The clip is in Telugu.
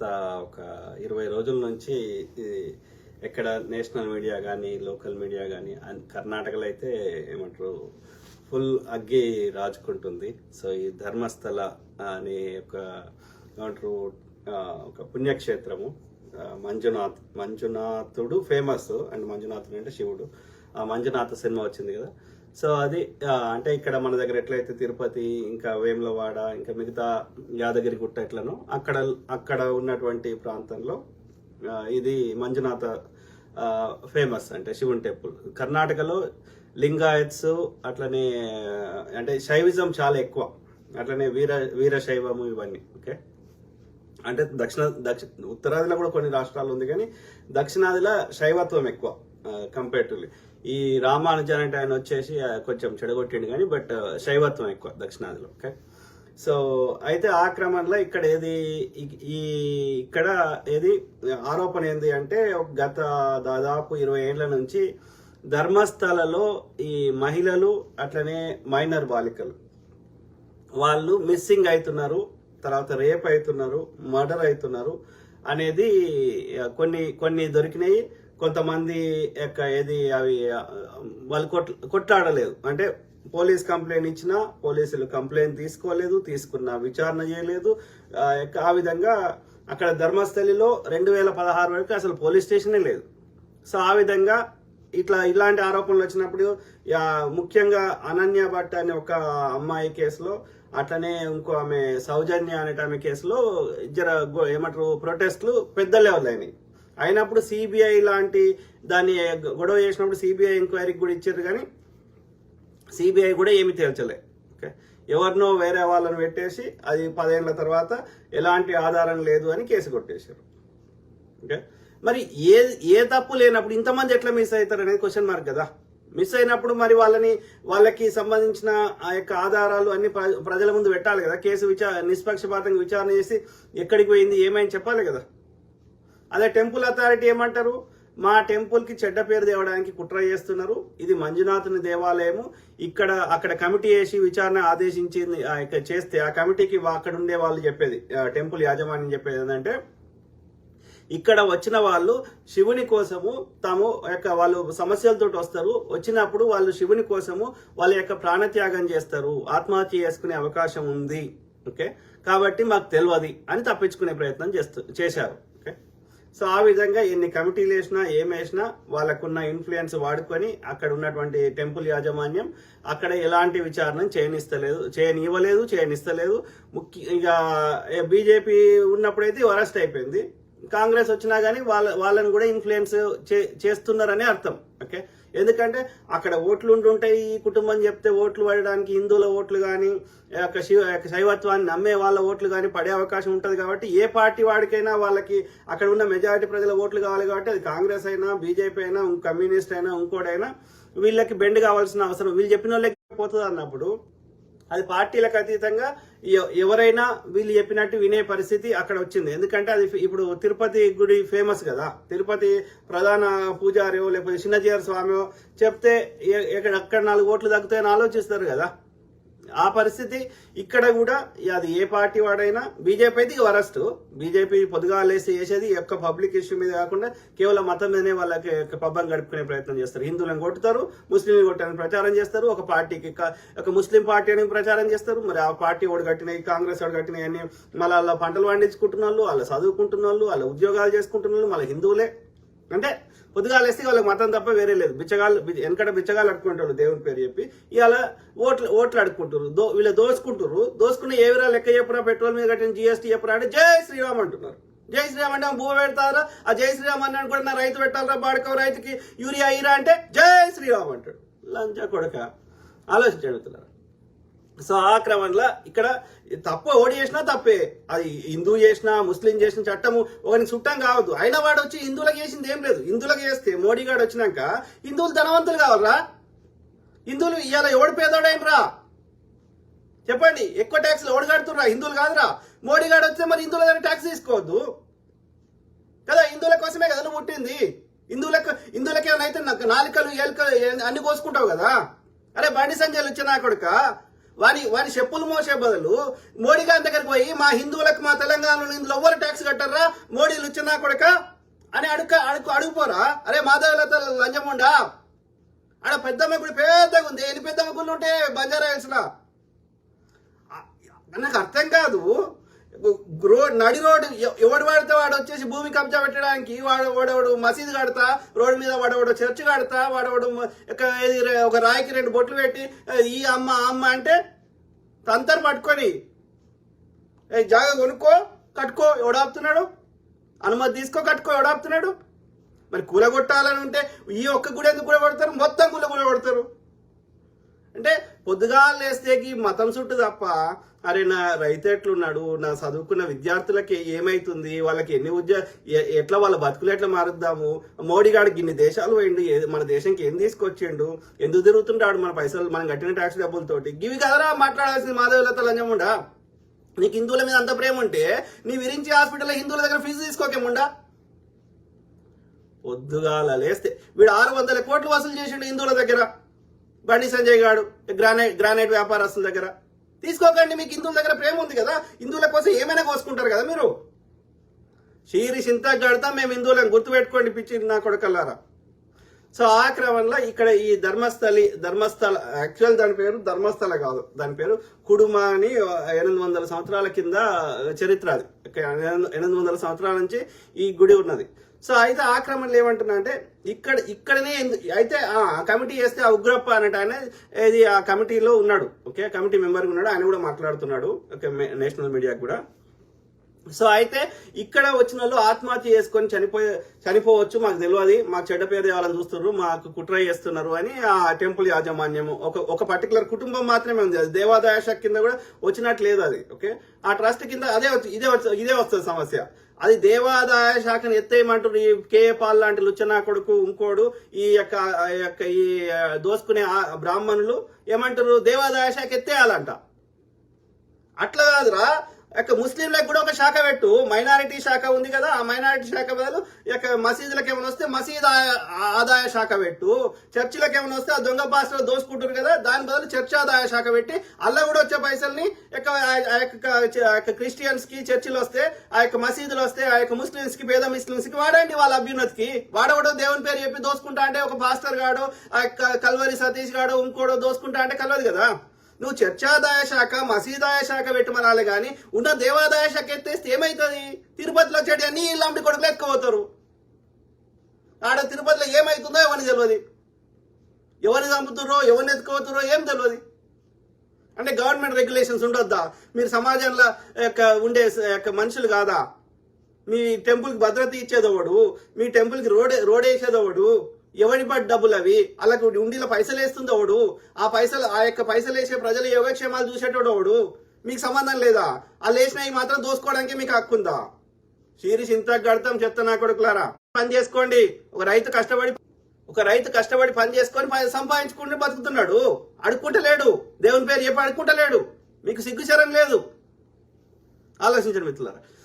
గత ఒక 20 రోజుల నుంచి ఎక్కడ నేషనల్ మీడియా కానీ లోకల్ మీడియా కానీ కర్ణాటకలో అయితే ఏమంటారు ఫుల్ అగ్గి రాజుకుంటుంది. సో ఈ ధర్మస్థల అనే ఏమంటారు ఒక పుణ్యక్షేత్రము, మంజునాథుడు ఫేమస్. అండ్ మంజునాథుడు అంటే శివుడు. ఆ మంజునాథ సినిమా వచ్చింది కదా. సో అది అంటే ఇక్కడ మన దగ్గర ఎట్లయితే తిరుపతి, ఇంకా వేములవాడ, ఇంకా మిగతా యాదగిరి గుట్ట ఎట్లనో అక్కడ ఉన్నటువంటి ప్రాంతంలో ఇది మంజునాథ ఫేమస్, అంటే శివుని టెంపుల్. కర్ణాటకలో లింగాయత్స్ అట్లనే అంటే శైవిజం చాలా ఎక్కువ, అట్లనే వీరశైవము ఇవన్నీ. ఓకే, అంటే ఉత్తరాదిలో కూడా కొన్ని రాష్ట్రాలు ఉంది, కానీ దక్షిణాదిలో శైవత్వం ఎక్కువ కంపేర్టివ్లీ. ఈ రామానుజన్ అంటే ఆయన వచ్చేసి కొంచెం చెడగొట్టిండు కానీ బట్ శైవత్వం ఎక్కువ దక్షిణాదిలో. ఓకే, సో అయితే ఆ క్రమంలో ఇక్కడ ఆరోపణ ఏంది అంటే గత దాదాపు 20 ఏళ్ల నుంచి ధర్మస్థలలో ఈ మహిళలు అట్లనే మైనర్ బాలికలు వాళ్ళు మిస్సింగ్ అవుతున్నారు, తర్వాత రేప్ అవుతున్నారు, మర్డర్ అవుతున్నారు అనేది కొన్ని దొరికినాయి. కొంతమంది అవి వాళ్ళు కొట్లాడలేదు, అంటే పోలీస్ కంప్లైంట్ ఇచ్చినా పోలీసులు కంప్లైంట్ తీసుకోలేదు, తీసుకున్న విచారణ చేయలేదు. ఆ విధంగా అక్కడ ధర్మస్థలిలో 2016 వరకు అసలు పోలీస్ స్టేషనే లేదు. సో ఆ విధంగా ఇలాంటి ఆరోపణలు వచ్చినప్పుడు ముఖ్యంగా అనన్య భట్ అనే ఒక అమ్మాయి కేసులో, అట్లనే ఇంకో ఆమె సౌజన్య అనే ఆమె కేసులో ఏమంటారు ప్రొటెస్ట్లు పెద్ద లెవెల్ అయినాయి. అయినప్పుడు సిబిఐ లాంటి దాన్ని గొడవ చేసినప్పుడు సిబిఐ ఎంక్వైరీకి కూడా ఇచ్చారు, కానీ సిబిఐ కూడా ఏమి తేల్చలే. ఓకే, ఎవరినో వేరే వాళ్ళని పెట్టేసి అది 10 ఏళ్ల తర్వాత ఎలాంటి ఆధారం లేదు అని కేసు కొట్టేశారు. ఓకే, మరి ఏ తప్పు లేనప్పుడు ఇంతమంది ఎట్లా మిస్ అవుతారు అనేది క్వశ్చన్ మార్క్ కదా. మిస్ అయినప్పుడు మరి వాళ్ళకి సంబంధించిన ఆ యొక్క ఆధారాలు అన్ని ప్రజల ముందు పెట్టాలి కదా. కేసు నిష్పక్షపాతంగా విచారణ చేసి ఎక్కడికి పోయింది ఏమైంది చెప్పాలి కదా. అదే టెంపుల్ అథారిటీ ఏమంటారు, మా టెంపుల్ కి చెడ్డ పేరు తేవడానికి కుట్ర చేస్తున్నారు, ఇది మంజునాథుని దేవాలయము, అక్కడ కమిటీ వేసి విచారణ ఆదేశించింది చేస్తే ఆ కమిటీకి అక్కడ ఉండే వాళ్ళు చెప్పేది, టెంపుల్ యాజమాన్యం చెప్పేది ఏంటంటే ఇక్కడ వచ్చిన వాళ్ళు శివుని కోసము వాళ్ళు సమస్యలతో వస్తారు, వచ్చినప్పుడు వాళ్ళు శివుని కోసము వాళ్ళ యొక్క ప్రాణత్యాగం చేస్తారు, ఆత్మహత్య చేసుకునే అవకాశం ఉంది. ఓకే, కాబట్టి మాకు తెలియదు అని తప్పించుకునే ప్రయత్నం చేశారు. ఓకే, సో ఆ విధంగా ఎన్ని కమిటీలు వేసినా ఏమేసినా వాళ్ళకున్న ఇన్ఫ్లుయెన్స్ వాడుకొని అక్కడ ఉన్నటువంటి టెంపుల్ యాజమాన్యం అక్కడ ఎలాంటి విచారణ చేయనిస్తలేదు. ఇక బీజేపీ ఉన్నప్పుడైతే అరెస్ట్ అయిపోయింది, కాంగ్రెస్ వచ్చినా కానీ వాళ్ళని కూడా ఇన్ఫ్లుయెన్స్ చేస్తున్నారనే అర్థం. ఓకే, ఎందుకంటే అక్కడ ఓట్లు ఉంటుంటాయి, ఈ కుటుంబం చెప్తే ఓట్లు పడడానికి హిందువుల ఓట్లు కానీ శైవత్వాన్ని నమ్మే వాళ్ళ ఓట్లు కానీ పడే అవకాశం ఉంటుంది. కాబట్టి ఏ పార్టీ వాడికైనా వాళ్ళకి అక్కడ ఉన్న మెజారిటీ ప్రజల ఓట్లు కావాలి. కాబట్టి అది కాంగ్రెస్ అయినా, బీజేపీ అయినా, కమ్యూనిస్ట్ అయినా, ఇంకోటైనా వీళ్ళకి బెండ్ కావాల్సిన అవసరం, వీళ్ళు చెప్పిన వాళ్ళకి పోతుంది అన్నప్పుడు అది పార్టీలకు అతీతంగా ఎవరైనా వీళ్ళు చెప్పినట్టు వినే పరిస్థితి అక్కడ వచ్చింది. ఎందుకంటే అది ఇప్పుడు తిరుపతి గుడి ఫేమస్ కదా, తిరుపతి ప్రధాన పూజారియో లేకపోతే చిన్నజీఆర్ స్వామియో చెప్తే అక్కడ 4 ఓట్లు తగ్గుతాయని ఆలోచిస్తారు కదా. ఆ పరిస్థితి ఇక్కడ కూడా అది ఏ పార్టీ వాడైనా, బీజేపీ అయితే వరస్ట్. బీజేపీ పొద్దుగాలేసి చేసేది యొక్క పబ్లిక్ ఇష్యూ మీద కాకుండా కేవలం మతం మీదనే వాళ్ళకి పబ్బం గడుపుకునే ప్రయత్నం చేస్తారు. హిందువులను కొట్టుతారు, ముస్లింలు కొట్టాలని ప్రచారం చేస్తారు, ఒక పార్టీకి ఒక ముస్లిం పార్టీ అని ప్రచారం చేస్తారు. మరి ఆ పార్టీ ఓడి కట్టినాయి, కాంగ్రెస్ ఓడి కట్టినాయి అని మళ్ళీ వాళ్ళ పంటలు పండించుకుంటున్న వాళ్ళు, వాళ్ళ చదువుకుంటున్న వాళ్ళు, వాళ్ళ ఉద్యోగాలు చేసుకుంటున్న వాళ్ళు మళ్ళీ హిందువులే. అంటే పొద్దుగాలేస్తే వాళ్ళకి మతం తప్ప వేరే లేదు. వెనకట బిచ్చగాళ్ళు అడుక్కుంటారు దేవుని పేరు చెప్పి, ఇవాళ ఓట్లు అడుక్కుంటారు, వీళ్ళు దోసుకుని ఏ విధంగా లెక్క చెప్పురా, పెట్రోల్ మీద కట్టిన GST చెప్పురా అంటే జై శ్రీరామ్ అంటున్నారు. జై శ్రీరామ్ అంటే భూ పెడతారా, ఆ జై శ్రీరామ్ అన్నాడు కూడా నా రైతు పెట్టాలరా, బాడుకో రైతుకి యూరియా ఇరా అంటే జై శ్రీరామ్ అంటాడు. లంచా కొడక ఆలోచించడుతున్నారు. సో ఆ క్రమంలో ఇక్కడ తప్పు ఓడి చేసినా తప్పే, అది హిందూ చేసినా ముస్లిం చేసిన చట్టము ఒకరికి చుట్టం కావద్దు. అయినా వాడు వచ్చి హిందువులకు చేసింది ఏం లేదు. హిందువులకు చేస్తే మోడీ గారు వచ్చినాక హిందువులు ధనవంతులు కావాలరా, హిందువులు ఇవాళ ఎవడు పేదోడైనరా చెప్పండి, ఎక్కువ ట్యాక్స్లు ఎవడు కడుతుర్రా, హిందువులు కాదురా. మోడీ గారు వస్తే మరి హిందువుల దగ్గర ట్యాక్స్ తీసుకోవద్దు కదా, హిందువుల కోసమే కదా నువ్వు పుట్టింది. హిందువులకి ఏమైనా అయితే నాలుకలు ఏలుకలు అన్ని కోసుకుంటావు కదా. అరే బండి సంజయ్ వచ్చే నా కొడుక వాని చెప్పులు మోసే బదులు మోడీ గారి దగ్గరికి పోయి మా హిందువులకు మా తెలంగాణలో ఇందులో ఎవ్వరు ట్యాక్స్ కట్టారా, మోడీ లుచ్చినా కొడక అని అడుగుపోరా. అరే మాధవలత లంజముండా, ఆడ పెద్దమ్మ గుడి పెద్దగా ఉంది, ఎన్ని పెద్దమ్మ గుళ్ళు ఉంటే బంజారా హిల్స్లా. నాకు అర్థం కాదు, నడి రోడ్డు ఎవడు వాడితే వాడు వచ్చేసి భూమి కబ్జా పెట్టడానికి వాడవాడు మసీదు కడతా, రోడ్డు మీద వాడవాడు చర్చ్ కడతా, వాడవాడు ఒక రాయికి 2 బొట్లు పెట్టి ఈ అమ్మ అంటే తంతరు పట్టుకొని జాగా కొనుక్కో కట్టుకో ఎవడాపుతున్నాడు, అనుమతి తీసుకో కట్టుకో ఎవడాపుతున్నాడు. మరి కూలగొట్టాలని ఉంటే ఈ ఒక్క గుడి ఎందుకు కూలగొడతారు, మొత్తం కూలగొడతారు. అంటే పొద్దుగాలు లేస్తేకి మతం చుట్టూ తప్ప అరే నా రైతు ఎట్లున్నాడు, నా చదువుకున్న విద్యార్థులకి ఏమైతుంది, వాళ్ళకి ఎన్ని ఎట్లా వాళ్ళ బతుకులు ఎట్లా మారుద్దాము, మోడీ గాడికి ఇన్ని దేశాలు పోయిండు, మన దేశంకి ఏం తీసుకొచ్చిండు, ఎందుకు తిరుగుతుంటాడు మన పైసలు మనం కట్టిన ట్యాక్స్ డబ్బులతోటి, ఇవి కదరా మాట్లాడాల్సింది మాధవలత లంజముండా. నీకు హిందువుల మీద అంత ప్రేమ ఉంటే నీ విరించి హాస్పిటల్లో హిందువుల దగ్గర ఫీజు తీసుకోకేముండా. పొద్దుగాల లేస్తే వీడు 600 కోట్లు వసూలు చేసిండు హిందువుల దగ్గర, బండి సంజయ్ గాడు గ్రానైట్ వ్యాపారస్తుల దగ్గర. తీసుకోకండి, మీకు హిందువుల దగ్గర ప్రేమ ఉంది కదా, హిందువుల కోసం ఏమైనా కోసుకుంటారు కదా మీరు. షీరి చింతా గడతా మేము హిందువులను గుర్తుపెట్టుకోండి పిచ్చి నా కొడుకల్లారా. సో ఆ క్రమంలో ఇక్కడ ఈ ధర్మస్థల యాక్చువల్ దాని పేరు ధర్మస్థల కాదు, దాని పేరు కుడుమ అని 800 సంవత్సరాల కింద చరిత్ర. అది 800 సంవత్సరాల నుంచి ఈ గుడి ఉన్నది. సో అయితే ఆ క్రమంలో ఏమంటున్నా అంటే ఇక్కడనే అయితే ఆ కమిటీ చేస్తే ఆ ఉగ్రప్ప అన్నట్టు ఆయన ఏది ఆ కమిటీలో ఉన్నాడు, ఓకే కమిటీ మెంబర్గా ఉన్నాడు, ఆయన కూడా మాట్లాడుతున్నాడు, ఓకే నేషనల్ మీడియాకు కూడా. సో అయితే ఇక్కడ వచ్చిన వాళ్ళు ఆత్మహత్య చేసుకొని చనిపోవచ్చు, మాకు తెలియదు, మాకు చెడ్డ పేరు తేవాలని చూస్తున్నారు, మాకు కుట్ర చేస్తున్నారు అని ఆ టెంపుల్ యాజమాన్యము ఒక పర్టికులర్ కుటుంబం మాత్రమే ఉంది, అది దేవాదాయ శాఖ కింద కూడా వచ్చినట్టు లేదు అది, ఓకే ఆ ట్రస్ట్ కింద ఇదే వస్తుంది సమస్య. అది దేవాదాయ శాఖను ఎత్తేయమంటారు ఈ కేఏ పాల్ లాంటి లుచ్చనా కొడుకు ఇంకోడు ఈ దోసుకునే బ్రాహ్మణులు ఏమంటారు దేవాదాయ శాఖ ఎత్తేయాలంట. అట్లా కాదురా, ముస్లింలకు కూడా ఒక శాఖ పెట్టు, మైనారిటీ శాఖ ఉంది కదా, ఆ మైనారిటీ శాఖ బదులు మసీదులకు ఏమైనా వస్తే మసీద్ ఆదాయ శాఖ పెట్టు, చర్చిలకు ఏమైనా వస్తే ఆ దొంగ భాషలో దోసుకుంటారు కదా, దాని బదులు చర్చ్ ఆదాయ శాఖ పెట్టి అల్లా కూడా వచ్చే పైసల్ని క్రిస్టియన్స్ కి చర్చిలు వస్తే, ఆ యొక్క మసీదులు వస్తే, ఆ యొక్క ముస్లింస్ కి పేద ముస్లింస్ కి వాడండి వాళ్ళ అభ్యున్నతికి. వాడవడం దేవుని పేరు చెప్పి దోసుకుంటా అంటే ఒక పాస్టర్ గాడు ఆ యొక్క కల్వరి సతీష్ గాడు ఇంకోడో దోసుకుంటా అంటే కలవదు కదా. నువ్వు చర్చాదాయ శాఖ మసీదాయ శాఖ పెట్టమనాలి కానీ ఉన్న దేవాదాయ శాఖ ఎత్తేస్తే ఏమవుతుంది, తిరుపతిలో చెడు అన్ని ఇలాంటి కొడుకులు ఎత్తుకుపోతారు. ఆడ తిరుపతిలో ఏమవుతుందో ఎవరిని తెలియదు, ఎవరిని చంపుతుర్రో ఎవరిని ఎత్తుకుపోతుర్రో ఏం తెలియదు. అంటే గవర్నమెంట్ రెగ్యులేషన్స్ ఉండొద్దా, మీరు సమాజంలో ఉండే మనుషులు కాదా, మీ టెంపుల్కి భద్రత ఇచ్చేదోడు, మీ టెంపుల్కి రోడ్ వేసేదోడు, ఎవరి పడి డబ్బులు అవి, అలాగే ఉండిలో పైసలు వేస్తుంది ఒకడు, ఆ యొక్క పైసలు వేసే ప్రజల యోగక్షేమాలు చూసేటోడు ఒకడు, మీకు సంబంధం లేదా, ఆ లేచినవి మాత్రం దోసుకోవడానికి మీకు హక్కుందా. షీరి చింతకు గడతాం చెప్తా నా కొడుకులారా, పని చేసుకోండి. ఒక రైతు కష్టపడి పని చేసుకొని సంపాదించుకుంటే బతుకుతున్నాడు, అడుక్కుంటలేడు, దేవుని పేరు చెప్పి అడుక్కుంటలేడు, మీకు సిగ్గుచరం లేదు. ఆలోచించండి మిత్రులారా.